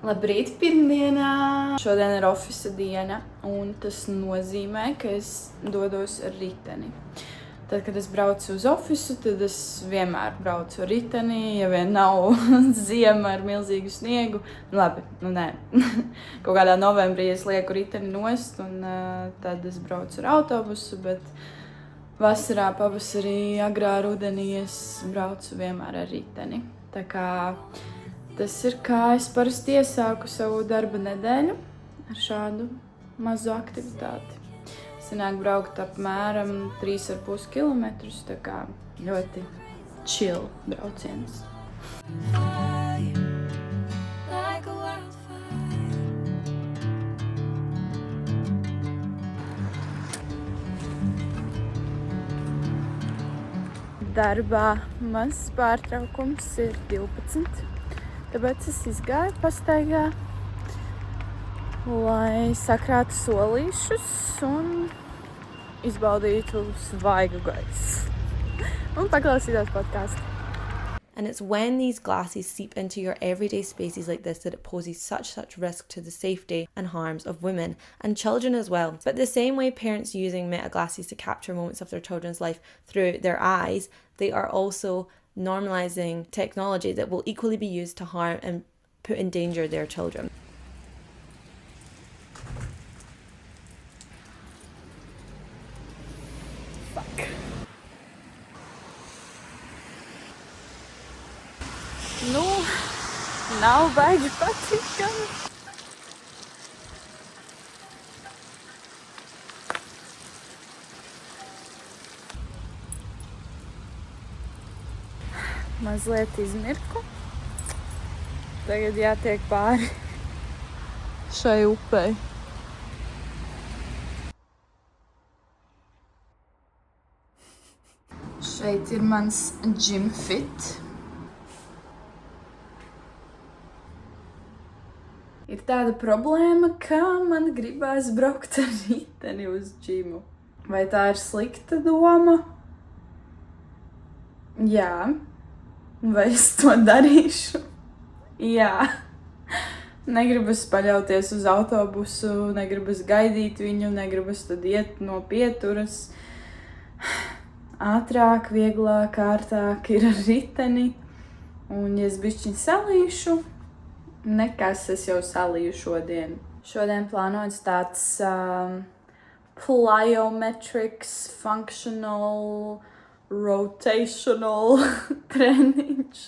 Labrīt, pirmdienā! Šodien ir ofisa diena, un tas nozīmē, ka es dodos ar riteni. Tad, kad es braucu uz ofisu, tad es vienmēr braucu ar riteni, ja vien nav ziema ar milzīgu sniegu. Nē. Kaut kādā novembrī es lieku riteni nost, un tad es braucu ar autobusu, bet vasarā, pavasarī, agrā rudenī es braucu vienmēr ar riteni. Tā kā tas ir kā es parasti iesāku savu darba nedēļu ar šādu mazu aktivitāti. Sanāk braukt apmēram 3,5 kilometrus, tā kā ļoti chill brauciens. Darbā mazs pārtraukums ir 12. Tāpēc es izgāju pastaigā, lai sakrātu solīšus un izbaudītu svaigu gaisu. Un paklausītos podcastu. And it's when these glasses seep into your everyday spaces like this that it poses such risk to the safety and harms of women and children as well. But the same way parents using meta glasses to capture moments of their children's life through their eyes, they are also normalizing technology that will equally be used to harm and put in danger their children. Fuck. Nu, nav baigi patīkami. Mazliet izmirku. Tagad jātiek pāri šai upei. Šeit ir mans gym fit. Ir tāda problēma, ka man gribās braukt ar riteni uz džimu. Vai tā ir slikta doma? Jā. Vai es to darīšu? Jā. Negribas paļauties uz autobusu, negribas gaidīt viņu, negribas tad iet no pieturas. Ātrāk, vieglāk, kārtāk ir ar riteni. Un ja es bišķiņ salīšu, nekas es jau salīju šodien. Šodien plānots tāds plyometrics, functional, rotational treniņš,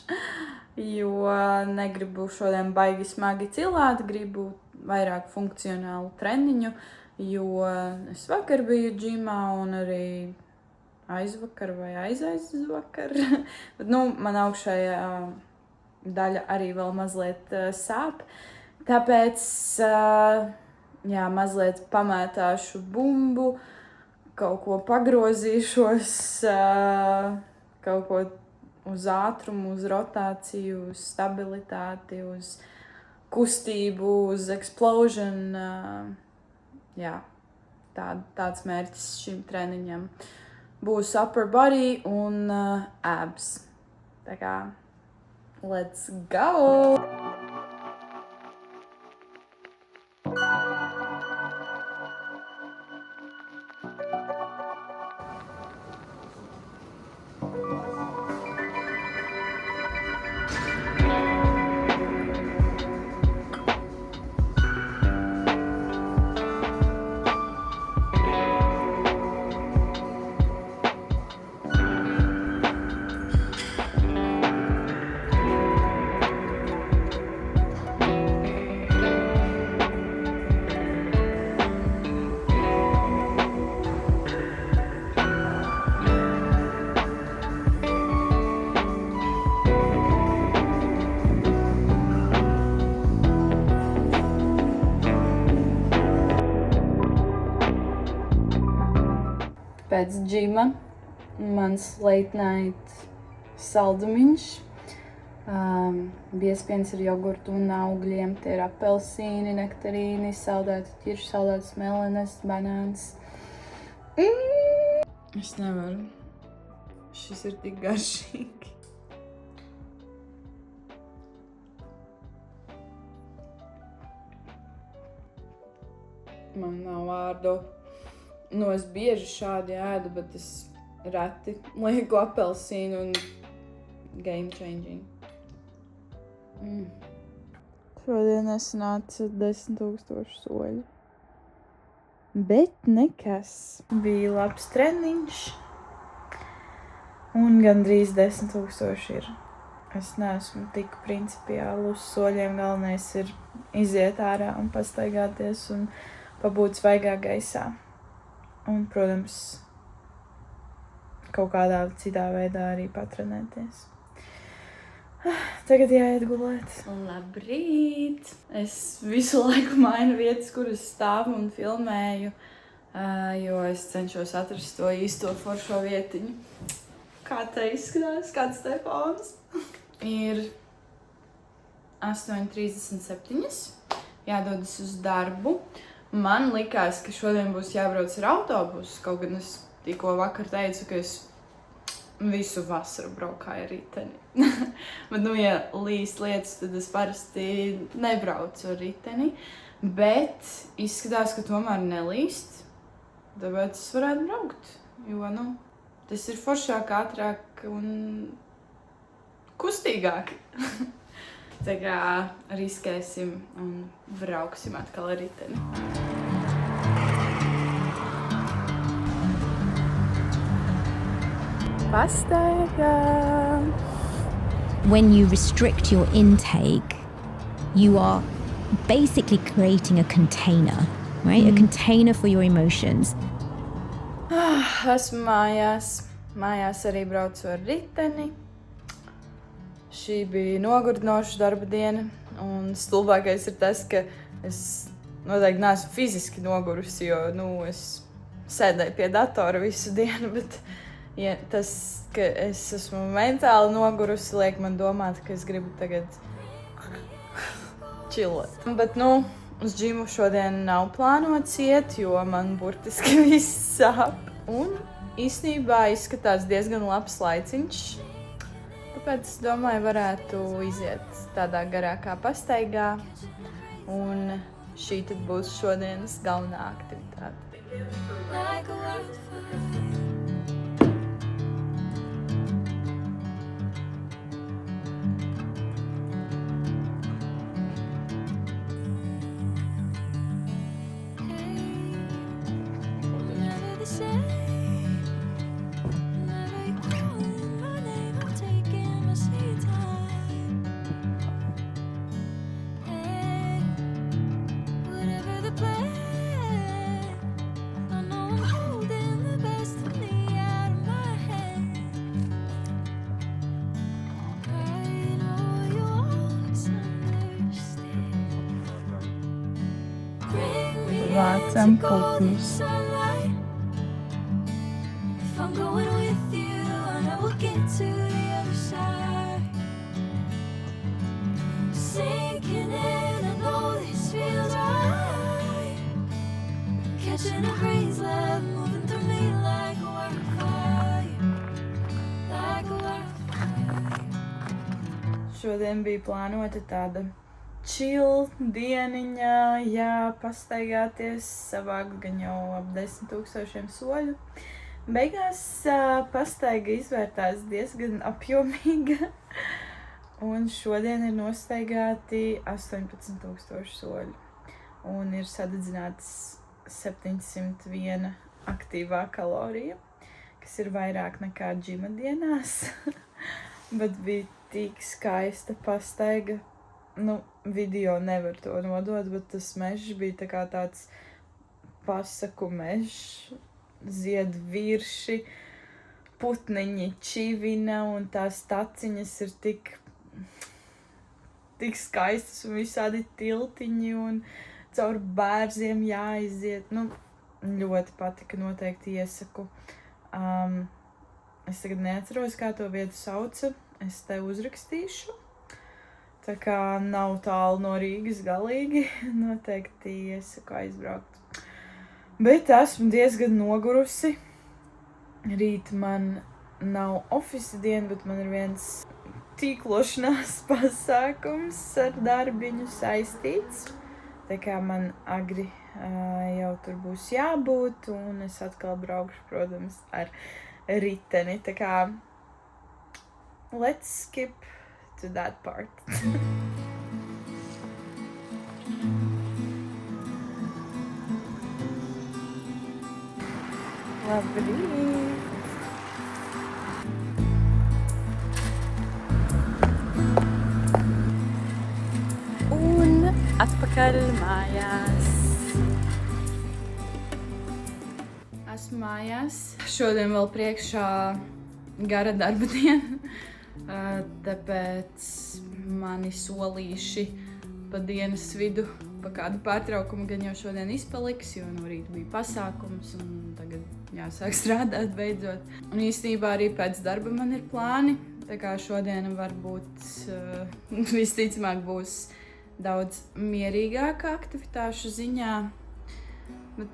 jo negribu šodien baigi smagi cilāt, gribu vairāk funkcionālu treniņu, jo es vakar biju džimā un arī aizvakar vai aizaizvakar, bet man augšējā daļa arī vēl mazliet sāp, tāpēc mazliet pamētāšu bumbu, kaut ko pagrozīšos, kaut ko uz ātrumu, uz rotāciju, uz stabilitāti, uz kustību, uz explosion. Tāds mērķis šim treniņam. Būs upper body un abs. Tā kā, let's go! Pēc džima mans late night saldumiņš. Biezpiens ar jogurtu un augļiem. Tie ir apelsīni, nektarīni, saldēti ķirši, saldētas melenes, banāns. Es nevaru. Šis ir tik garšīgi. man nav vārdu. Nu, es bieži šādi ēdu, bet es reti lieku apelsīnu un game changing. Šodien es nācu 10,000 soļu. Bet nekas. Bija labs treniņš. Un gandrīz 10,000 ir. Es neesmu tik principiāli uz soļiem. Galvenais ir iziet ārā un pastaigāties un pabūt svaigā gaisā. Un, protams, kaut kādā citā veidā arī patrenēties. Tagad jāiet gulēt. Labrīt! Es visu laiku mainu vietas, kur es stāvu un filmēju, jo es cenšos atrast to īsto foršo vietiņu. Kā te izskatās? Kāds te fons? Ir 8:37. Jādodas uz darbu. Man likās, ka šodien būs jābrauc ar autobusu, kaut gan es tikko vakar teicu, ka es visu vasaru braukāju ar riteni. Bet, ja līst lietas, tad es parasti nebraucu ar riteni. Bet izskatās, ka tomēr nelīst. Tāpēc es varētu braukt. Jo, tas ir foršāk, ātrāk un kustīgāk. Tā kā riskēsim un brauksim atkal ar riteni. Pastaigā. When you restrict your intake, you are basically creating a container, right? A container for your emotions. Esmu mājās. Mājās arī braucu ar riteni. Šī bija nogurdinoša darba diena. Un stulbākais ir tas, ka es noteikti neesmu fiziski nogurusi, jo es sēdēju pie datora visu dienu, bet tas, ka es esmu mentāli nogurusi, liek man domāt, ka es gribu tagad čilot. Bet, uz džimu šodien nav plānots iet, jo man burtiski viss sāp. Un īstenībā izskatās diezgan labs laiciņš. Tāpēc es domāju, varētu iziet tādā garākā pastaigā. Un šī tad būs šodienas galvenā aktivitāte. Vācam putnus. Šodien bija plānota tāda chill dieniņa, pastaigāties, savākt gan jau ap 10,000 soļu. Beigās pastaiga izvērtās diezgan apjomīga, un šodien ir nostaigāti 18,000 soļu. Un ir sadedzināts 701 aktīvā kalorija, kas ir vairāk nekā džima dienās. Bet bija tik skaista pastaiga. Video nevar to nodot, bet tas mežs bija tā kā tāds pasaku mežs, zied virši, putniņi čivina un tās taciņas ir tik skaistas un visādi tiltiņi un caur bērziem jāiziet. Ļoti patika, noteikti iesaku. Es tagad neatceros, kā to vietu sauca, es te uzrakstīšu. Tā kā nav tālu no Rīgas galīgi, noteikti iesaku aizbraukt. Bet esmu diezgan nogurusi. Rīt man nav ofisa diena, bet man ir viens tīklošanās pasākums ar darbiņu saistīts. Tā kā man agri jau tur būs jābūt, un es atkal braukšu, protams, ar riteni. Tā kā let's skip to that part. Labrīt! Un atpakaļ mājās. Esmu mājās. Šodien vēl priekšā gara darba diena. Tāpēc mani solīši pa dienas vidu pa kādu pārtraukumu gan jau šodien izpaliks, jo no rīta bija pasākums un tagad jāsāk strādāt beidzot. Un īstenībā arī pēc darba man ir plāni, tā kā šodiena varbūt visticamāk būs daudz mierīgāka aktivitāšu ziņā. Bet,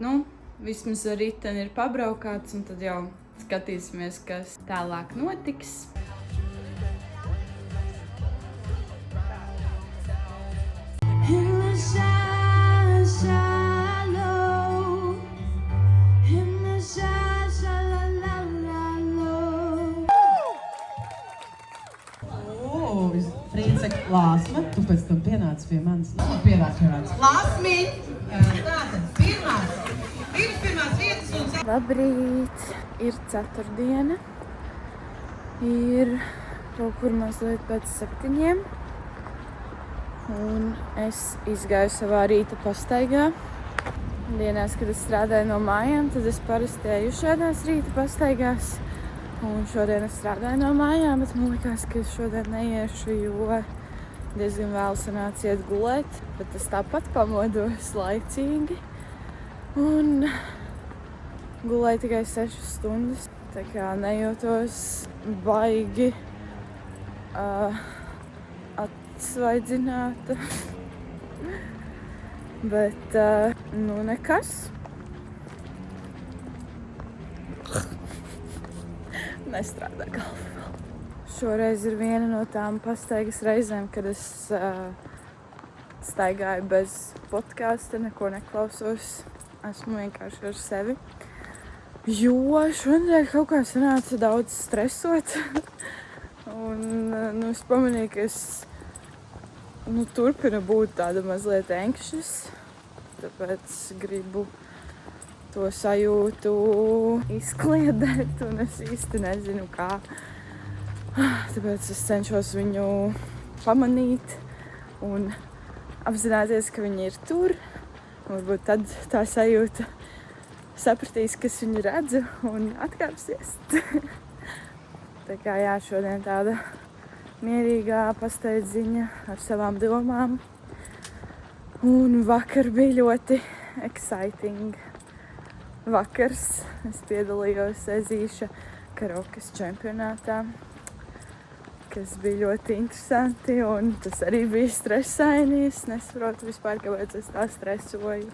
vismaz ar riteni ir pabraukāts un tad jau skatīsimies, kas tālāk notiks. Friends saka, Lāsma, tu pēc tam pienāc pie manis. Pienāc. Lāsmiņ! Tātad, pirmās vietas un... Labrīt! Ir ceturtdiena. Ir kaut kur mazliet pēc 7. Un es izgāju savā rīta pastaigā. Dienās, kad es strādāju no mājām, tad es parasti eju šādās rīta pastaigās. Un šodien es strādāju no mājām, bet man likās, ka es šodien neiešu, jo diezgan vēl sanāca iet gulēt. Bet es tāpat pamodos laicīgi. Un gulēju tikai 6 stundas. Tā kā nejūtos baigi atsvaidzināta. Bet, nekas. Nestrādā galva vēl. Šoreiz ir viena no tām pastaigas reizēm, kad es staigāju bez podkāsta, neko neklausos. Esmu vienkārši ar sevi. Jo šodien kaut kā sanāca daudz stresot. Un es pamanīju, ka es turpinu būt tāda mazliet anxious. Tāpēc gribu to sajūtu izkliedēt, un es īsti nezinu kā. Tāpēc es cenšos viņu pamanīt un apzināties, ka viņi ir tur. Varbūt tad tā sajūta sapratīs, kas viņu redzu un atkāpsies. Tā kā jā, šodien tāda mierīgā pasteidziņa ar savām domām. Un vakar bija ļoti exciting vakars. Es piedalījos Ezīša karaokas čempionātā, kas bija ļoti interesanti, un tas arī bija stresaini. Es nesaprotu vispār, kāpēc es tā stresoju.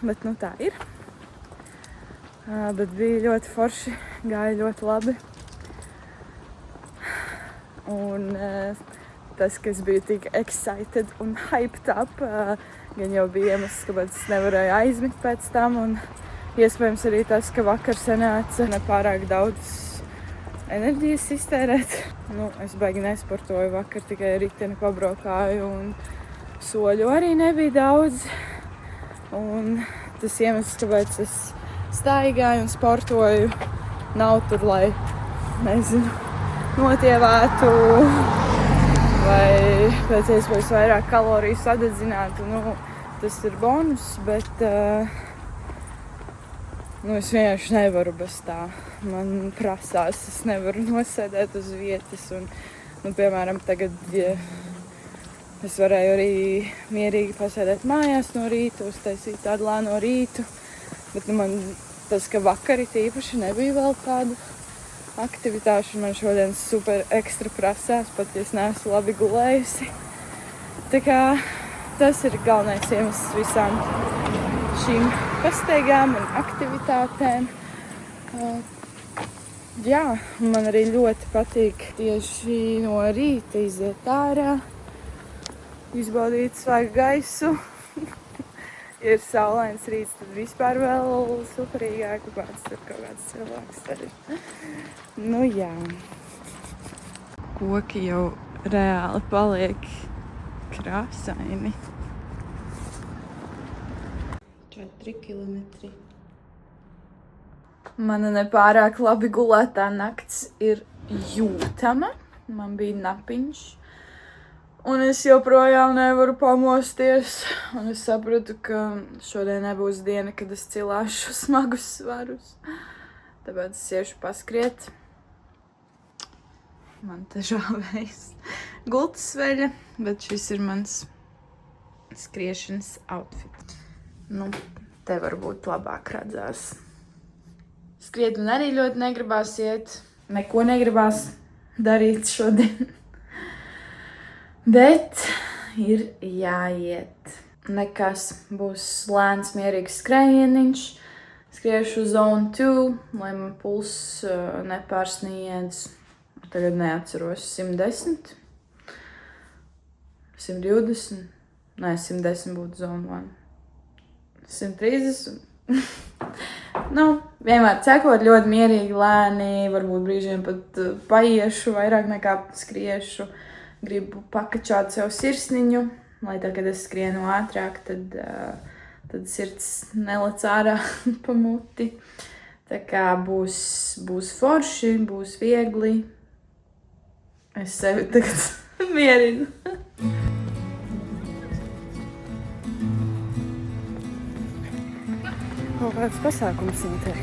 Bet tā ir. Bet bija ļoti forši, gāja ļoti labi. Un tas, kas bija tik excited un hyped up, gan jau bija iemesls, kāpēc es nevarēju aizmigt pēc tam. Un iespējams arī tas, ka vakar sanāca nepārāk daudz enerģijas iztērēt. Es baigi nesportoju vakar, tikai riteni pabraukāju un soļu arī nebija daudz. Un tas iemesls, kāpēc es staigāju un sportoju, nav tur, lai, notievētu vai pēc iespējas vairāk kaloriju sadedzinātu. Tas ir bonus, bet es vienkārši nevaru bez tā. Man prasās, es nevaru nosēdēt uz vietas. Un, piemēram, tagad, ja es varēju arī mierīgi pasēdēt mājās no rīta, uztaisīt tādu lēno rītu. Bet man tas, ka vakar īpaši nebija vēl tādu aktivitāšu, man šodien super ekstra prasās, pat ja es neesmu labi gulējusi. Tā kā tas ir galvenais iemesls visām šīm pastaigām un aktivitātēm. Jā, man arī ļoti patīk tieši no rīta iziet ārā, izbaudīt svaigu gaisu, ir saulains rīts, tad vispār vēl superīgāk kaut kāds cilvēks arī. Nu jā. Koki jau reāli paliek krāsaini. 4 kilometri. Mana nepārāk labi gulētā nakts ir jūtama. Man bija napiņš. Un es joprojām nevaru pamosties. Un es sapratu, ka šodien nebūs diena, kad es cilāšu smagus svarus. Tāpēc es iešu paskriet. Man te žāvējas gultas veļa, bet šis ir mans skriešanas outfit. Nu, te varbūt labāk redzās. Skriet un arī ļoti negribās iet. Neko negribās darīt šodien. Bet ir jāiet. Nekas, būs lēns, mierīgs skrējieniņš. Skriešu zone 2, lai man pulss nepārsniedz. Tagad neatceros 110. 120. Nē, 110 būtu zone 1. 130. Nu, vienmēr cekot ļoti mierīgi, lēni, varbūt brīžiem pat paiešu, vairāk nekā skriešu. Gribu pakačāt sev sirsniņu, lai tā, kad es skrienu ātrāk, tad sirds nelec ārā pa muti. Tā kā būs forši, būs viegli. Es sevi tagad mierinu. Kaut kāds pasākums notiek.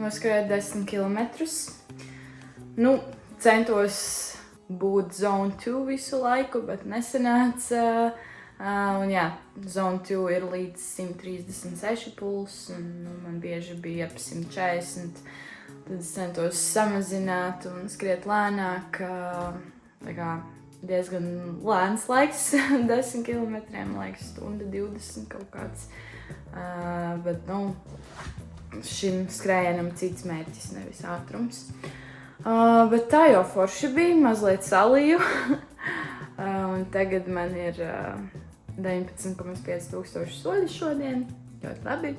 Noskrēju 10 kilometrus. Nu, centos būt zone 2 visu laiku, bet nesanāca. Un jā, zone 2 ir līdz 136 pulss, un man bieži bija ap 140. Tad es centos samazināt un skriet lēnāk. Tā kā diezgan lēns laiks, 10 kilometriem, laiks stunda 20 kaut kāds. Bet, nu, šim skrējienam cits mērķis, nevis ātrums. Bet tā jau forši bija, mazliet salīju. Un tagad man ir 19,5 tūkstoši soļi šodien, ļoti labi.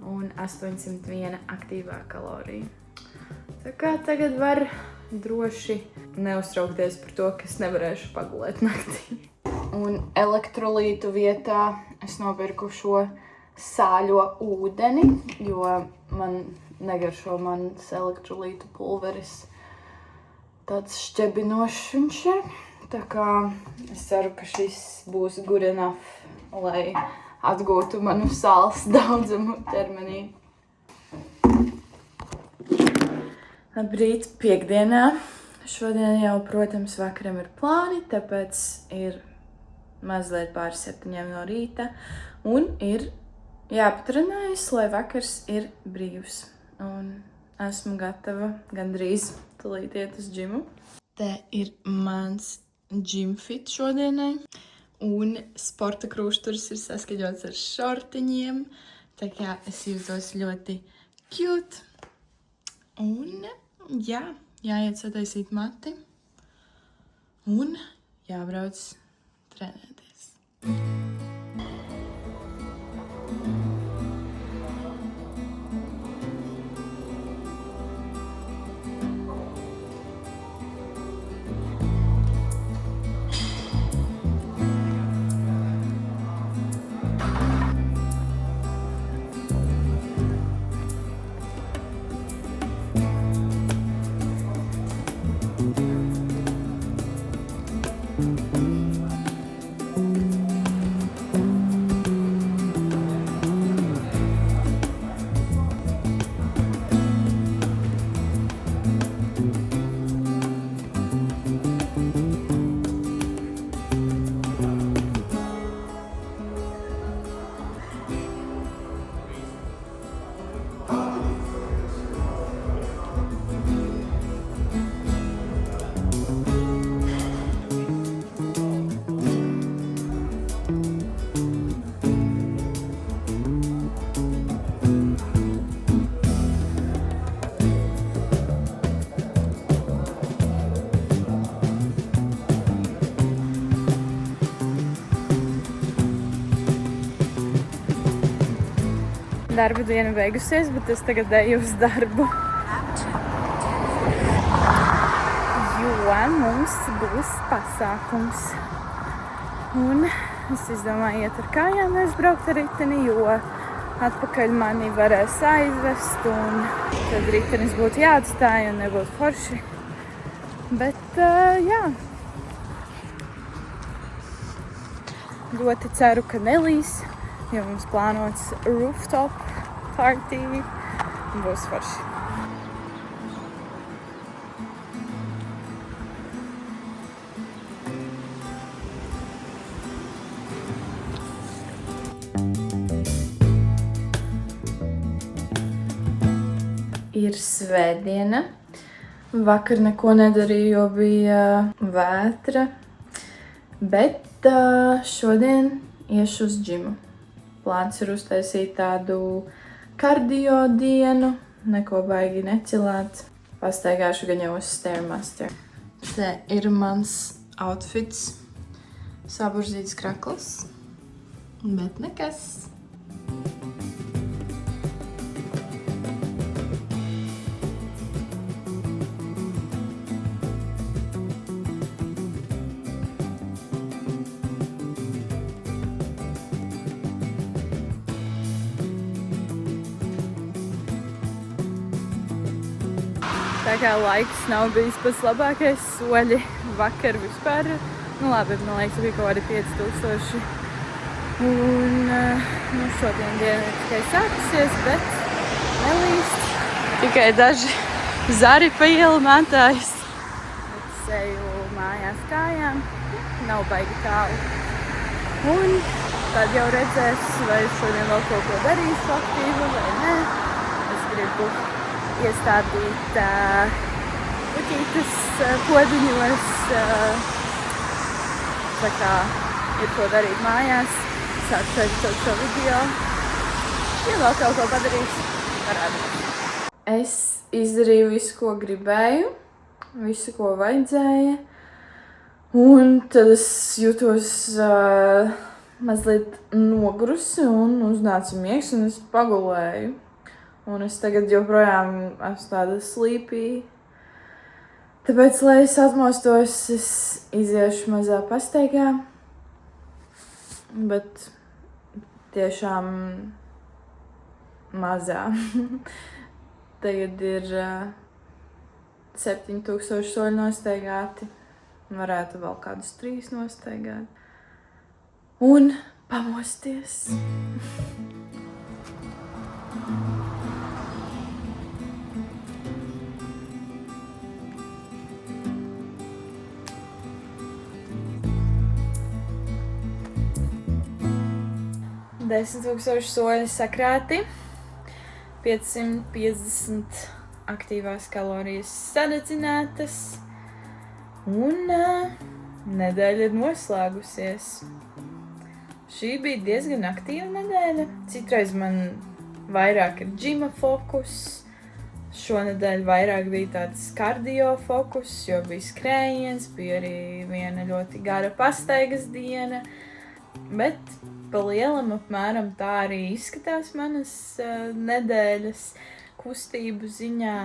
Un 801 aktīvā kalorija. Tā kā tagad var droši neuztraukties par to, ka es nevarēšu pagulēt naktī. Un elektrolītu vietā es nopirku šo sāļo ūdeni, jo man negaršo mans elektrolītu pulveris. Tāds šķebinošs viņš ir. Tā kā es ceru, ka šis būs good enough, lai atgūtu manu sāls daudzumu ķermenī. Labrīt, piekdienā. Šodien jau, protams, vakaram ir plāni, tāpēc ir mazliet pār 7 no rīta. Un ir jāpatrenājas, lai vakars ir brīvs. Un esmu gatava gandrīz tūlīt iet uz džimu. Te ir mans gym fit šodienai. Un sporta krūšturs ir saskaņots ar šortiņiem. Tā kā es jūtos ļoti cute. Un jā, jāiet sataisīt mati. Un jābrauc trenēties. darba diena beigusies, bet es tagad eju uz darbu. Jo mums būs pasākums. Un es izdomāju iet ar kājām, nevis braukt ar riteni, jo atpakaļ mani varēs aizvest, un tad ritenis būtu jāatstāj un nebūtu forši. Bet, jā. Ļoti ceru, ka nelīs, jo mums plānots rooftop party. Būs forši. Ir svētdiena. Vakar neko nedarīju, jo bija vētra. Bet šodien iešu uz džimu. Plāns ir uztaisīt tādu kardio dienu, neko baigi necilāt. Pastaigāšu gan jau uz Stairmaster. Te ir mans outfits. Saburzīts krakls, bet nekas. Tā kā laiks nav bijis pats labākais, soļi vakar vispār, labi, man liekas, bija kaut kādi 5000. Un šodien diena ir tikai sākusies, bet nelīst. Tikai daži zari pa ielu mētājas. Es eju mājās kājām, nav baigi tālu. Un tad jau redzēs, vai šodien vēl kaut ko darīšu aktīvu vai nē. Es gribu iestādīt puķītes podiņos. Tā kā ir ko darīt mājās. Sāku šeit šo video. Ja vēl kaut ko padarīšu, parādīšu. Es izdarīju visu, ko gribēju. Visu, ko vajadzēja. Un tad es jutos mazliet nogurusi un uznāca miegs un es pagulēju. Un es tagad joprojām esmu tāda sleepy. Tāpēc, lai es atmostos, es iziešu mazā pastaigā. Bet tiešām mazā. Tagad ir 7000 soļi nostaigāti. Varētu vēl kādus 3 nostaigāt. Un pamosties. Desmit 1000 soļi sakrāti, 550 aktīvās kalorijas sadedzinātas un nedēļa ir noslēgusies. Šī bija diezgan aktīva nedēļa. Citreiz man vairāk ir džima fokus. Šonedēļ vairāk bija tāds kardio fokus, jo bija skrējiens, bija arī viena ļoti gara pastaigas diena. Bet pa lielam apmēram tā arī izskatās manas nedēļas kustību ziņā.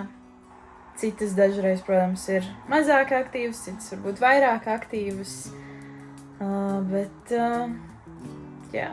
Citas dažreiz, protams, ir mazāk aktīvas, citas varbūt vairāk aktīvas. Bet, jā.